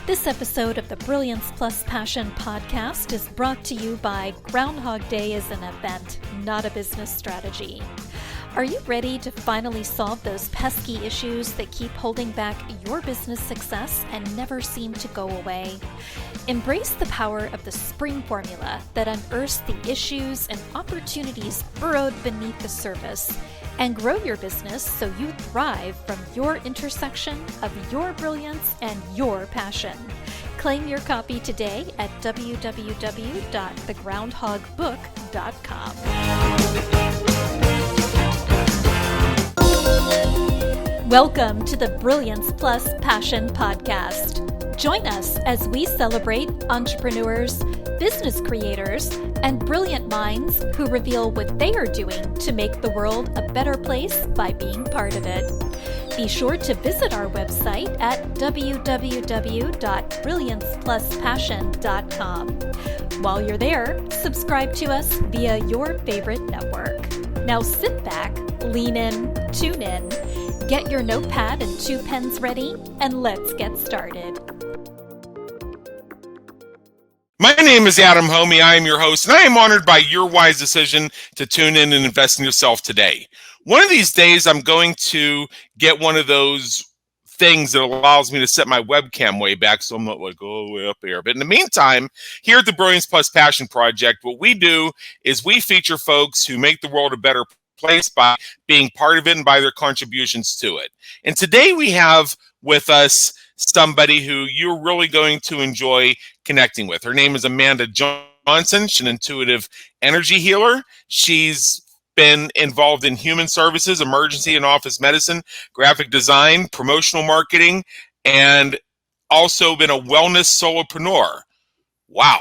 This episode of the Brilliance Plus Passion podcast is brought to you by Groundhog Day is an event, not a business strategy. Are you ready to finally solve those pesky issues that keep holding back your business success and never seem to go away? Embrace the power of the spring formula that unearths the issues and opportunities burrowed beneath the surface, and grow your business so you thrive from your intersection of your brilliance and your passion. Claim your copy today at www.thegroundhogbook.com. Welcome to the Brilliance Plus Passion podcast. Join us as we celebrate entrepreneurs, business creators, and brilliant minds who reveal what they are doing to make the world a better place by being part of it. Be sure to visit our website at www.brilliancepluspassion.com. While you're there, subscribe to us via your favorite network. Now sit back, lean in, tune in, get your notepad and 2 pens ready, and let's get started. My name is Adam Homey. I am your host, and I am honored by your wise decision to tune in and invest in yourself today. One of these days, I'm going to get one of those things that allows me to set my webcam way back so I'm not like all the way up here. But in the meantime, here at the Brilliance Plus Passion Project, what we do is we feature folks who make the world a better place by being part of it and by their contributions to it. And today we have with us somebody who you're really going to enjoy connecting with. Her name is Amanda Johnson. She's an intuitive energy healer. She's been involved in human services, emergency and office medicine, graphic design, promotional marketing, and also been a wellness solopreneur. Wow.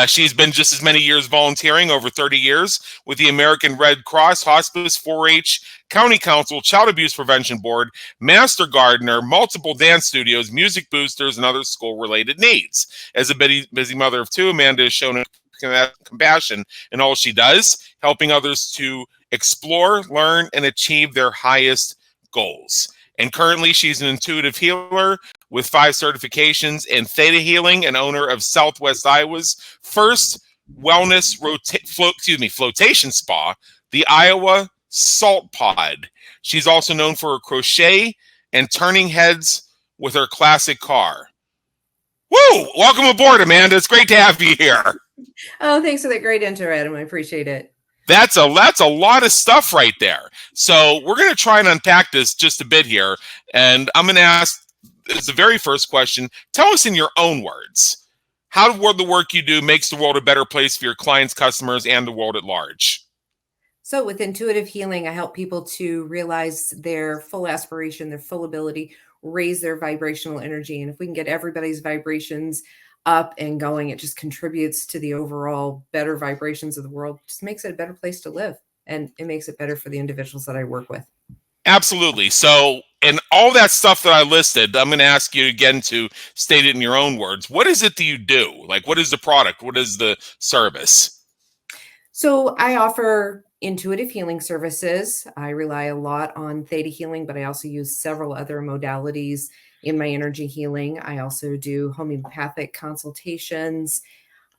She's been just as many years volunteering, over 30 years, with the American Red Cross, Hospice, 4-H, County Council, Child Abuse Prevention Board, Master Gardener, multiple dance studios, music boosters, and other school-related needs. As a busy mother of 2, Amanda has shown compassion in all she does, helping others to explore, learn, and achieve their highest goals. And currently, she's an intuitive healer with 5 certifications in theta healing and owner of Southwest Iowa's first wellness flotation spa, the Iowa Salt Pod. She's also known for her crochet and turning heads with her classic car. Woo! Welcome aboard, Amanda. It's great to have you here. Oh, thanks for that great intro, Adam. I appreciate it. That's a lot of stuff right there. So we're going to try and unpack this just a bit here. And I'm going to ask, as the very first question, tell us in your own words, how the work you do makes the world a better place for your clients, customers, and the world at large. So with intuitive healing, I help people to realize their full aspiration, their full ability, raise their vibrational energy. And if we can get everybody's vibrations up and going, it just contributes to the overall better vibrations of the world. It just makes it a better place to live. And it makes it better for the individuals that I work with. Absolutely. So, and all that stuff that I listed, I'm going to ask you again to state it in your own words. What is it that you do? Like, what is the product? What is the service? So I offer intuitive healing services. I rely a lot on theta healing, but I also use several other modalities in my energy healing. I also do homeopathic consultations.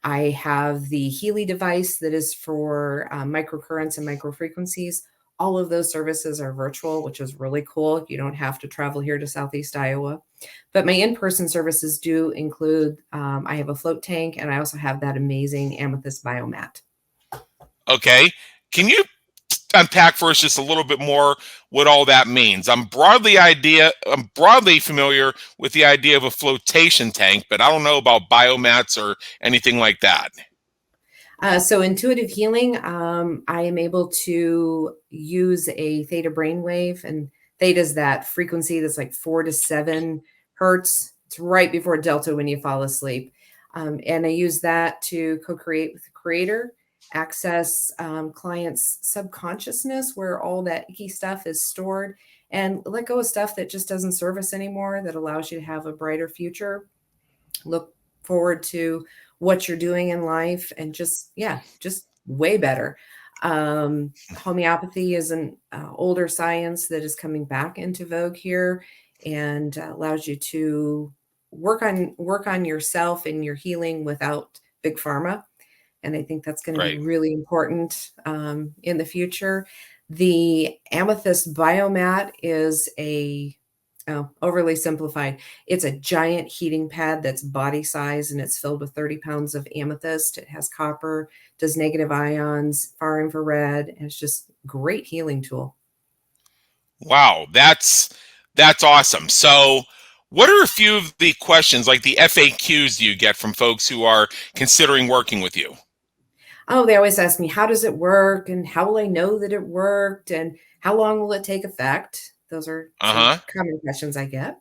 I have the Healy device that is for microcurrents and microfrequencies. All of those services are virtual, which is really cool. You don't have to travel here to Southeast Iowa. But my in-person services do include, I have a float tank, and I also have that amazing amethyst biomat. Okay. Can you unpack for us just a little bit more what all that means? I'm broadly familiar with the idea of a flotation tank, but I don't know about biomats or anything like that. So intuitive healing, I am able to use a theta brainwave, and theta is that frequency that's like 4 to 7 hertz. It's right before delta when you fall asleep. And I use that to co-create with the creator, access clients' subconsciousness where all that icky stuff is stored, and let go of stuff that just doesn't serve us anymore, that allows you to have a brighter future, look forward to what you're doing in life, and just way better. Homeopathy is an older science that is coming back into vogue here, and allows you to work on yourself and your healing without big pharma. And I think that's going to be Right. really important in the future. The amethyst biomat is overly simplified. It's a giant heating pad that's body size, and it's filled with 30 pounds of amethyst. It has copper, does negative ions, far infrared, and it's just great healing tool. Wow, that's awesome. So, what are a few of the questions, like the FAQs, you get from folks who are considering working with you? Oh, they always ask me, how does it work? And how will I know that it worked? And how long will it take effect? Those are some Uh-huh. common questions I get.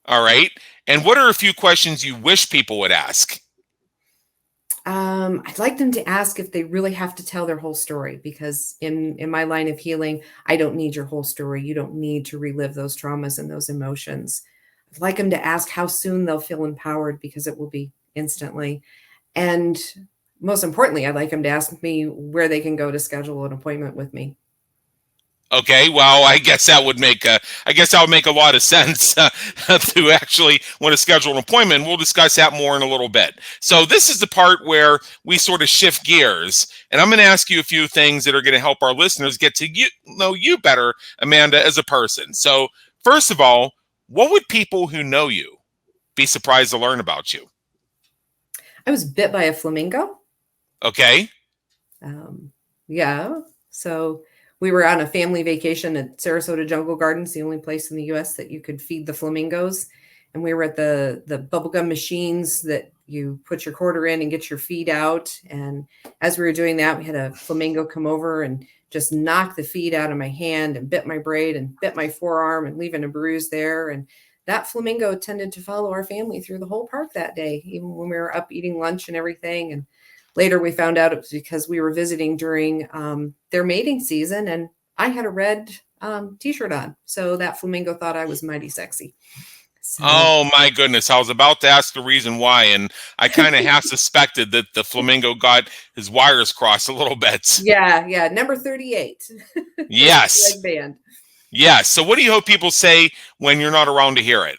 All right. And what are a few questions you wish people would ask? I'd like them to ask if they really have to tell their whole story, because in my line of healing, I don't need your whole story. You don't need to relive those traumas and those emotions. I'd like them to ask how soon they'll feel empowered, because it will be instantly. And most importantly, I'd like them to ask me where they can go to schedule an appointment with me. Okay, well, I guess that would make a lot of sense to actually want to schedule an appointment. We'll discuss that more in a little bit. So this is the part where we sort of shift gears, and I'm going to ask you a few things that are going to help our listeners get to know you better, Amanda, as a person. So first of all, what would people who know you be surprised to learn about you? I was bit by a flamingo. Okay. Yeah. So we were on a family vacation at Sarasota Jungle Gardens, the only place in the US that you could feed the flamingos. And we were at the bubblegum machines that you put your quarter in and get your feed out. And as we were doing that, we had a flamingo come over and just knock the feed out of my hand and bit my braid and bit my forearm and leaving a bruise there. And that flamingo tended to follow our family through the whole park that day, even when we were up eating lunch and everything. And later we found out it was because we were visiting during their mating season, and I had a red t-shirt on. So that flamingo thought I was mighty sexy. So. Oh my goodness. I was about to ask the reason why, and I kind of half suspected that the flamingo got his wires crossed a little bit. Yeah. Number 38. Yes. Leg band. Yes. So what do you hope people say when you're not around to hear it?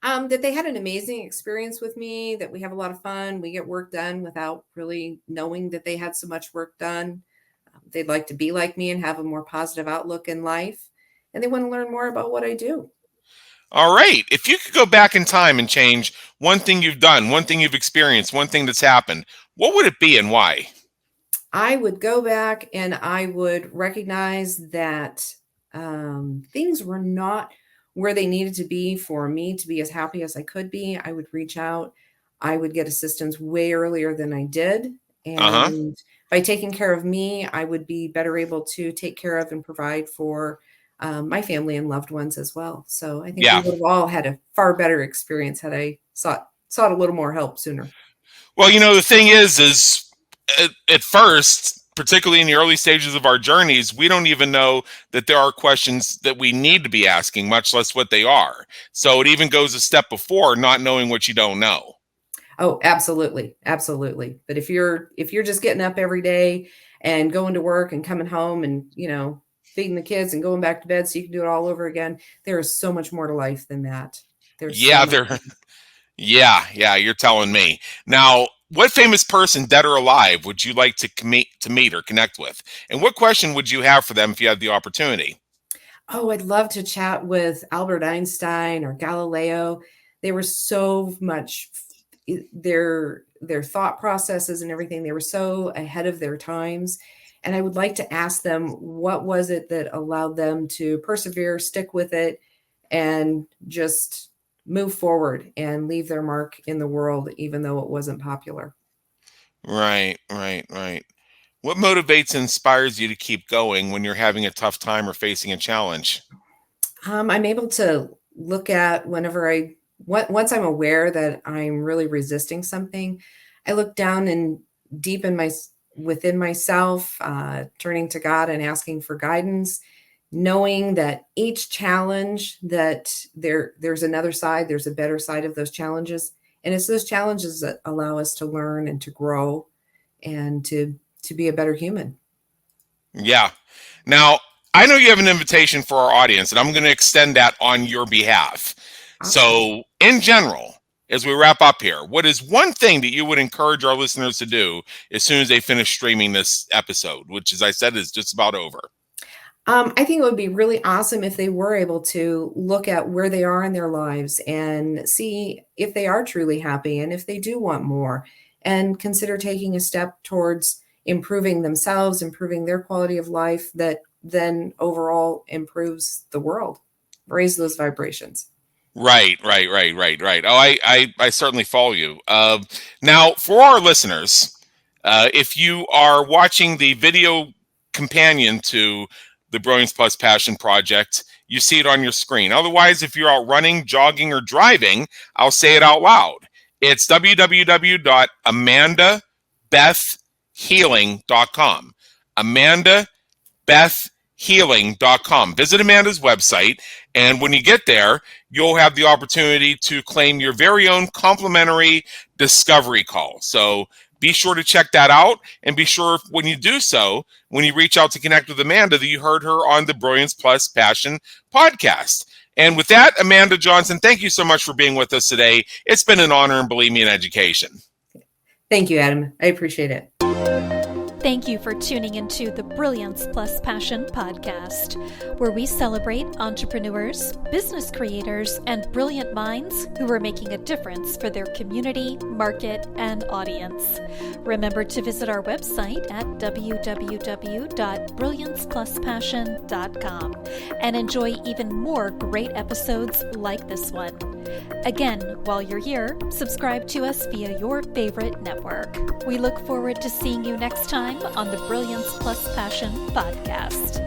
That they had an amazing experience with me, that we have a lot of fun. We get work done without really knowing that they had so much work done. They'd like to be like me and have a more positive outlook in life. And they want to learn more about what I do. All right. If you could go back in time and change one thing you've done, one thing you've experienced, one thing that's happened, what would it be and why? I would go back and I would recognize that things were not where they needed to be for me to be as happy as I could be. I would reach out. I would get assistance way earlier than I did. And by taking care of me, I would be better able to take care of and provide for my family and loved ones as well. So I think we would have all had a far better experience had I sought a little more help sooner. Well, the thing is at first, particularly in the early stages of our journeys, we don't even know that there are questions that we need to be asking, much less what they are. So it even goes a step before not knowing what you don't know. Oh, absolutely. Absolutely. But if you're just getting up every day and going to work and coming home and, feeding the kids and going back to bed so you can do it all over again, there is so much more to life than that. You're telling me. Now, what famous person, dead or alive, would you like to meet or connect with? And what question would you have for them if you had the opportunity? Oh, I'd love to chat with Albert Einstein or Galileo. They were so much, their thought processes and everything, they were so ahead of their times. And I would like to ask them, what was it that allowed them to persevere, stick with it, and just move forward and leave their mark in the world, even though it wasn't popular. Right. What motivates and inspires you to keep going when you're having a tough time or facing a challenge? I'm able to look at once I'm aware that I'm really resisting something, I look down and deep within myself, turning to God and asking for guidance, knowing that each challenge, that there's another side, there's a better side of those challenges. And it's those challenges that allow us to learn and to grow and to be a better human. Yeah. Now, I know you have an invitation for our audience, and I'm going to extend that on your behalf. Awesome. So in general, as we wrap up here, what is one thing that you would encourage our listeners to do as soon as they finish streaming this episode, which, as I said, is just about over? I think it would be really awesome if they were able to look at where they are in their lives and see if they are truly happy and if they do want more, and consider taking a step towards improving themselves, improving their quality of life, that then overall improves the world, raise those vibrations. Right. Oh, I certainly follow you. Now, for our listeners, if you are watching the video companion to the Brilliance Plus Passion Project, you see it on your screen. Otherwise, if you're out running, jogging, or driving, I'll say it out loud. It's www.amandabethhealing.com. AmandaBethHealing.com. Visit Amanda's website, and when you get there, you'll have the opportunity to claim your very own complimentary discovery call. So be sure to check that out, and be sure when you do so, when you reach out to connect with Amanda, that you heard her on the Brilliance Plus Passion podcast. And with that, Amanda Johnson, thank you so much for being with us today. It's been an honor, and believe me, an education. Thank you, Adam. I appreciate it. Thank you for tuning into the Brilliance Plus Passion podcast, where we celebrate entrepreneurs, business creators, and brilliant minds who are making a difference for their community, market, and audience. Remember to visit our website at www.brilliancepluspassion.com and enjoy even more great episodes like this one. Again, while you're here, subscribe to us via your favorite network. We look forward to seeing you next time on the Brilliance Plus Passion podcast.